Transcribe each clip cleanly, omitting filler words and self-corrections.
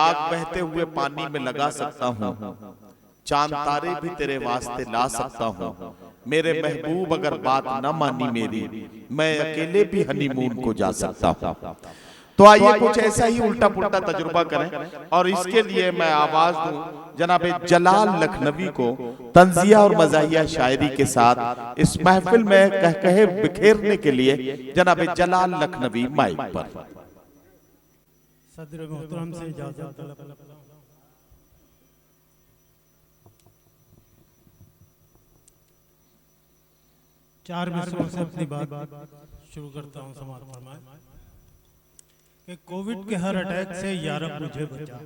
आग बहते हुए पानी में लगा सकता हूँ, चांद तारे भी तेरे वास्ते ला सकता हूँ। मेरे महबूब अगर बात न मानी मेरी, मैं अकेले भी हनीमून को जा सकता हूँ। तो आइए कुछ ऐसा ही उल्टा पुल्टा तजुर्बा करें और इसके लिए मैं आवाज दूं जनाब जलाल लखनवी को तंजिया और मज़ाहिया शायरी के साथ इस महफिल में कहकहे बिखेरने के लिए जनाब जलाल लखनवी माइक पर। सदर मोहतरम से इजाजत तलब। चार मिसरों से अपनी बात शुरू करता हूँ। समाज फरमाए कि कोविड के हर अटैक से यारब मुझे बचा।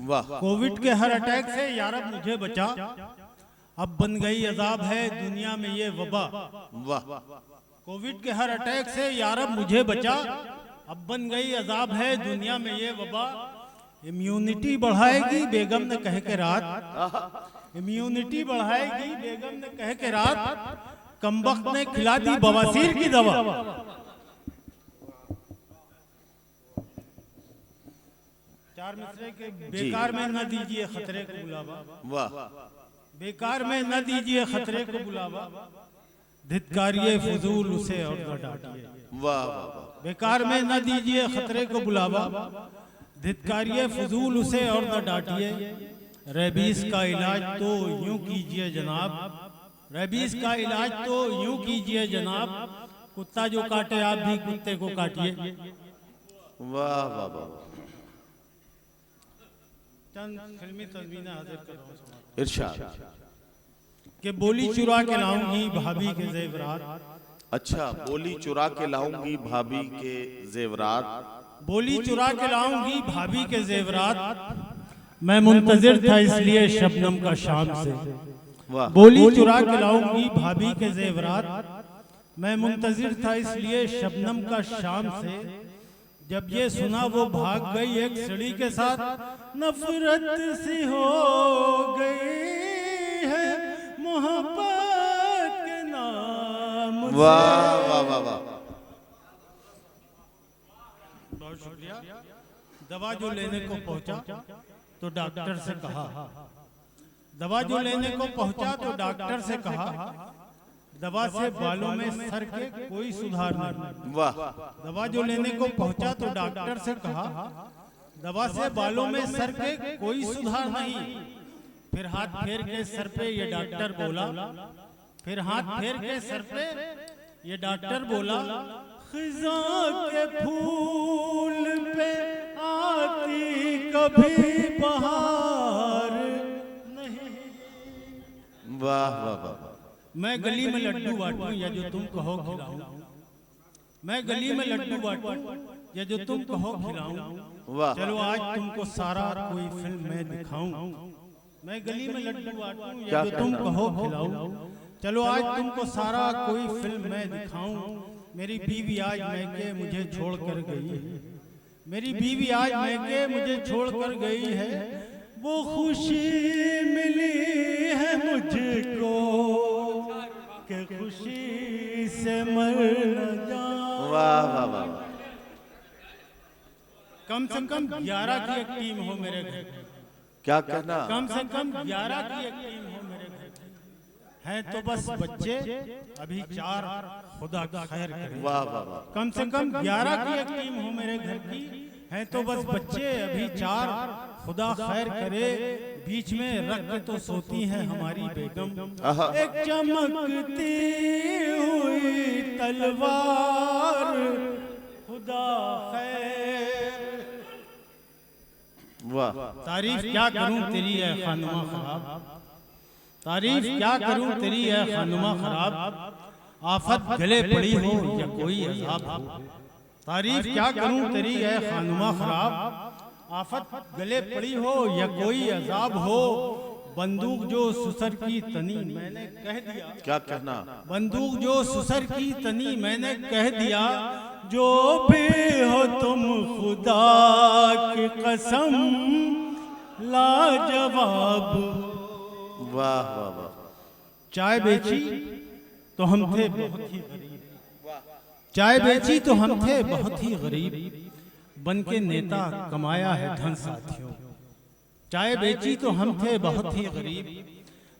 वाह। कोविड के हर अटैक से यारब मुझे बचा, अब बन गई अजाब है दुनिया में ये वबा। वाह। कोविड के हर अटैक से यारब मुझे बचा, अब बन गई अजाब है दुनिया में ये वबा। इम्यूनिटी बढ़ाएगी बेगम ने कह के रात, इम्यूनिटी बढ़ाएगी बेगम ने कह के रात, कमबख्त ने खिला दी बवासीर की दवा। चार मिसरे के बेकार में न दीजिए खतरे को बुलावा। वाह। बेकार में न दीजिए खतरे को बुलावा, धिक्कारिए फजूल उसे और न डांटिए। वाह। बेकार में न दीजिए खतरे को बुलावा, धिक्कारिए फजूल उसे और न डांटिए। रेबीज का इलाज तो यूं कीजिए जनाब, रेबीज का इलाज तो यूं कीजिए जनाब, कुत्ता जो काटे आप भी कुत्ते को काटिए। वाह वाह वाह। चंद फिल्मी तस्वीरें हाजिर कर रहा हूं। इरशाद कि बोली चुरा के लाऊंगी भाभी के जेवरात। अच्छा, बोली चुरा के लाऊंगी भाभी के जेवरात। बोली चुरा के लाऊंगी भाभी के जेवरात, मैं मुंतजिर था इसलिए शबनम का शाम से। बोली चुरा के लाऊंगी भाभी के जेवरात, मैं मुंतजिर था इसलिए शबनम का शाम से। जब ये सुना वो भाग गई एक सड़ी के साथ, नफरत सी हो गई है मोहब्बत के नाम से। वाह वाह वाह वाह। बहुत शुक्रिया। दवा जो लेने को पहुंचा तो डॉक्टर से कहा, दवा जो लेने को पहुंचा तो डॉक्टर से कहा, दवा से बालों में सर के कोई सुधार नहीं। वाह। दवा जो लेने को पहुंचा तो डॉक्टर से कहा, दवा से बालों में सर के कोई सुधार नहीं। फिर हाथ फेर के सर पे ये डॉक्टर बोला, फिर हाथ फेर के सर पे ये डॉक्टर बोला, खिज़ां के फूल पे आती कभी बहार नहीं। वाह वाह वाह। मैं गली में लड्डू बांटूं या जो तुम कहो खिलाऊं, मैं गली में लड्डू बांटूं या जो तुम कहो खिलाऊं। वाह। चलो आज तुमको सारा कोई फिल्म मैं दिखाऊं। मैं गली में लड्डू बांटूं या जो तुम कहो खिलाऊं। चलो आज तुमको सारा कोई फिल्म मैं दिखाऊं। मेरी बीवी आज मैके मुझे छोड़ कर गई है, मेरी बीवी आज मैके मुझे छोड़ कर गई है। वो खुशी मिली है मुझको कि खुशी से मर न जाऊं। वाह वाह वाह। कम से कम 11 की एक टीम हो मेरे घर, क्या कहना? कम से कम 11 की एक टीम हो मेरे घर। हैं तो बस बच्चे अभी 4, खुदा खैर करे। वाह वाह वाह। कम से कम 11 की एक टीम हो मेरे घर की, हैं तो बस बच्चे अभी 4, खुदा खैर करे। बीच में रख के तो सोती है हमारी बेगम, एक चमकती हुई तलवार, खुदा खैर। वाह। तारीफ क्या करूं तेरी है खानुमा खराब, तारीफ क्या करूं तेरी है खानुमा खराब। आफत गले पड़ी हो या कोई अजाब हो, तारीफ क्या करूं तेरी है खानुमा खराब। आफत गले पड़ी हो या कोई अजाब हो। बंदूक जो सुसर की तनी मैंने कह दिया, क्या कहना? बंदूक जो सुसर की तनी मैंने कह दिया। जो भी हो तुम खुदा की कसम लाजवाब। वाह वाह वाह। चाय बेची तो हम थे बहुत ही गरीब, चाय बेची तो हम थे बहुत ही गरीब। बन के नेता कमाया है धन साथियों। चाय बेची तो हम थे बहुत ही गरीब,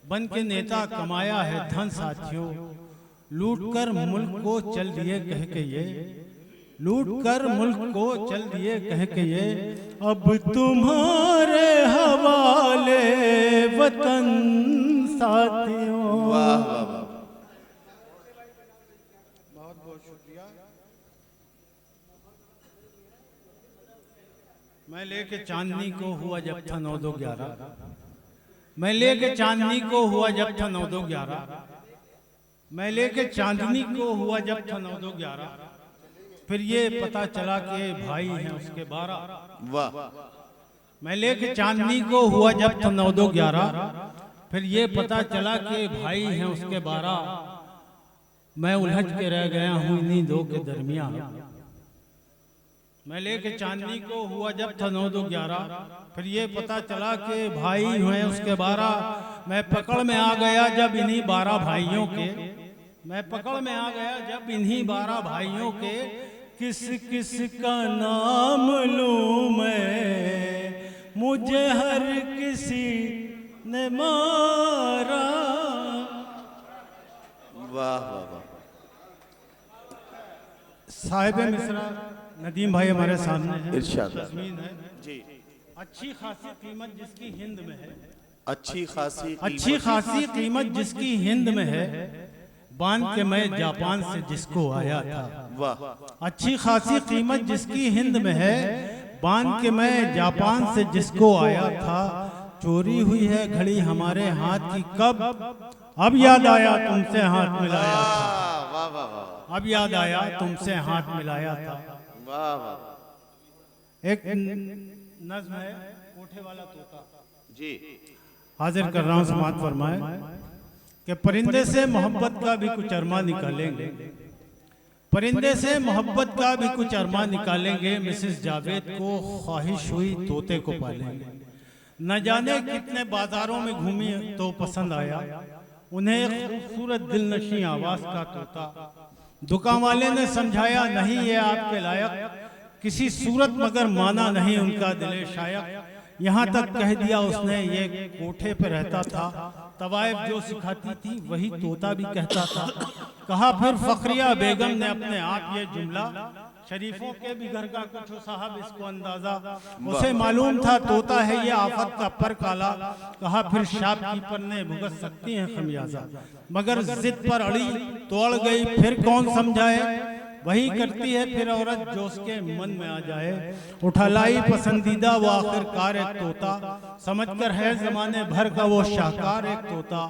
बन के नेता कमाया है धन साथियों। लूट कर मुल्क को चल दिए कह के ये, लूट कर मुल्क को चल दिए कह के ये, अब तुम्हारे हवाले वतन साथियों। वाह वाह वाह। बहुत बहुत शुक्रिया। मैं लेके चांदनी को हुआ जब था 9-2-11, मैं लेके चांदनी को हुआ जब था 9-2-11, मैं लेके चांदनी को हुआ जब था 9-2-11, फिर ये पता चला कि भाई हैं उसके 12। वाह। मैं लेके चांदनी को हुआ जब था 9-2-11, फिर ये पता चला कि भाई हैं उसके 12। मैं उलझ के रह गया हूँ इन्हीं दो के दरमियान। मैं लेके चांदनी को हुआ जब था 9-2-11, फिर ये पता चला कि भाई हैं उसके 12। मैं पकड़ में आ गया जब इन्हीं 12 भाइयों के, मैं पकड़ में आ गया जब इन्हीं 12 भाइयों के, किस किस का नाम लूं मैं, मुझे हर किसी ने मारा। वाह वाह वाह। साहिब मिस्रा नदीम भाई हमारे सामने है, इरशाद तस्मीन है जी। अच्छी खासी कीमत जिसकी हिंद में है, अच्छी खासी कीमत जिसकी हिंद में है, बांध के मैं जापान से जिसको आया था। वाह। अच्छी खासी कीमत जिसकी हिंद में है, बांध के मैं जापान से जिसको आया था। चोरी हुई है घड़ी हमारे हाथ की कब, अब याद आया तुमसे हाथ मिलाया था। वाह वाह वाह। अब याद आया तुमसे हाथ मिलाया था। वाह वाह। एक नज्म है कोठे वाला तोता जी। हाजिर कर रहा हूँ, समात फरमाए कि परिंदे से मोहब्बत का भी कुछ अरमा निकालेंगे, परिंदे से मोहब्बत का भी कुछ अरमा निकालेंगे। मिसेस जावेद को ख्वाहिश हुई तोते को पालेंगे। न जाने कितने बाजारों में घूमी तो पसंद आया उन्हें खूबसूरत दिलनशी आवाज का तोता। दुकान वाले ने समझाया नहीं ये आपके लायक, किसी सूरत मगर माना नहीं उनका दिले शायक। यहाँ तक कह दिया उसने ये कोठे पे रहता था, तवाइफ जो सिखाती थी वही तोता भी कहता था। कहा फिर फखरिया बेगम ने अपने आप ये जुमला, शरीफों के भी घर का कुछ हो साहब इसको अंदाजा, उसे मालूम था तोता है ये आफत का पर काला। कहा फिर शॉपकीपर ने भुगत सकती है खमियाजा, मगर जिद पर अड़ी तो अड़ गई फिर कौन समझाए। वही करती है फिर औरत जो उसके मन में आ जाए। उठा लाई पसंदीदा वो आखिरकार एक तोता, समझकर है जमाने भर का वो शाहकार एक तोता।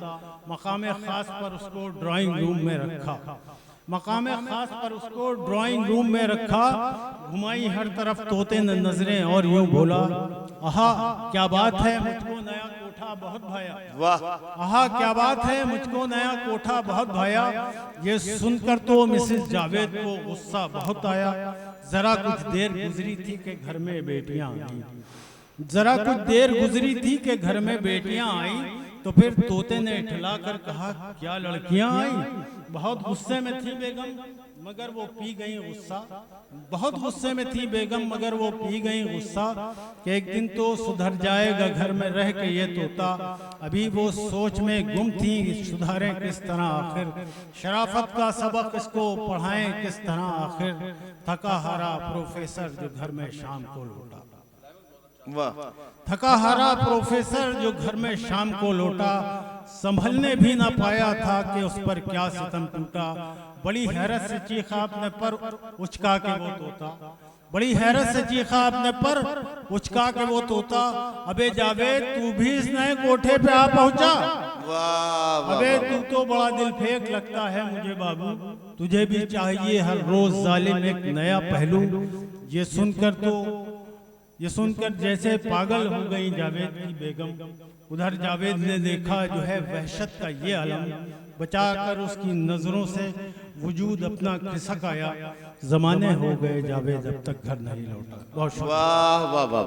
मकाम खास पर उसको ड्राइंग रूम में रखा, मकाम खास पर उसको ड्राइंग रूम में रखा। घुमाई हर तरफ तोते ने नजरें और यूं बोला, आहा क्या बात है मुझको नया कोठा बहुत भाया। वाह। आहा क्या बात है मुझको नया कोठा बहुत भाया। ये सुनकर तो मिसेस जावेद को गुस्सा बहुत आया। जरा कुछ देर गुजरी थी कि घर में बेटियां आई, जरा कुछ देर गुजरी थी कि घर में बेटियां आई। तो फिर तोते ने इठला कर कहा क्या लड़कियां आई। बहुत गुस्से में थी बेगम मगर वो पी गई गुस्सा, बहुत गुस्से में थी बेगम मगर वो पी गई गुस्सा। कि एक दिन तो सुधर जाएगा घर में रह के ये तोता। अभी वो सोच में गुम थी सुधारें किस तरह आखिर, शराफत का सबक इसको पढ़ाएं किस तरह आखिर। थका हारा प्रोफेसर जो घर में शाम को लौटा, वाह। थका हारा प्रोफेसर जो घर में शाम को लौटा। संभलने भी ना पाया था कि उस पर क्या सितम टूटा। बड़ी हैरत से चीखा अपने पर उचका के वो तोता, बड़ी हैरत से चीखा अपने पर उचका के वो तोता। अबे जावेद तू भी इस नए कोठे पे आ पहुंचा। वाह। अबे तू तो बड़ा दिल फेंक लगता है मुझे बाबू, तुझे भी चाहिए हर रोज जालिम एक नया पहलू। ये सुनकर जैसे पागल हो गई जावेद की बेगम। उधर जावेद ने देखा जो है वहशत का ये आलम, बचाकर उसकी नजरों से वजूद अपना खिसक आया। जमाने हो गए जावेद अब तक घर नहीं लौटा। बहुत शुक्रिया। वाह वाह वाह।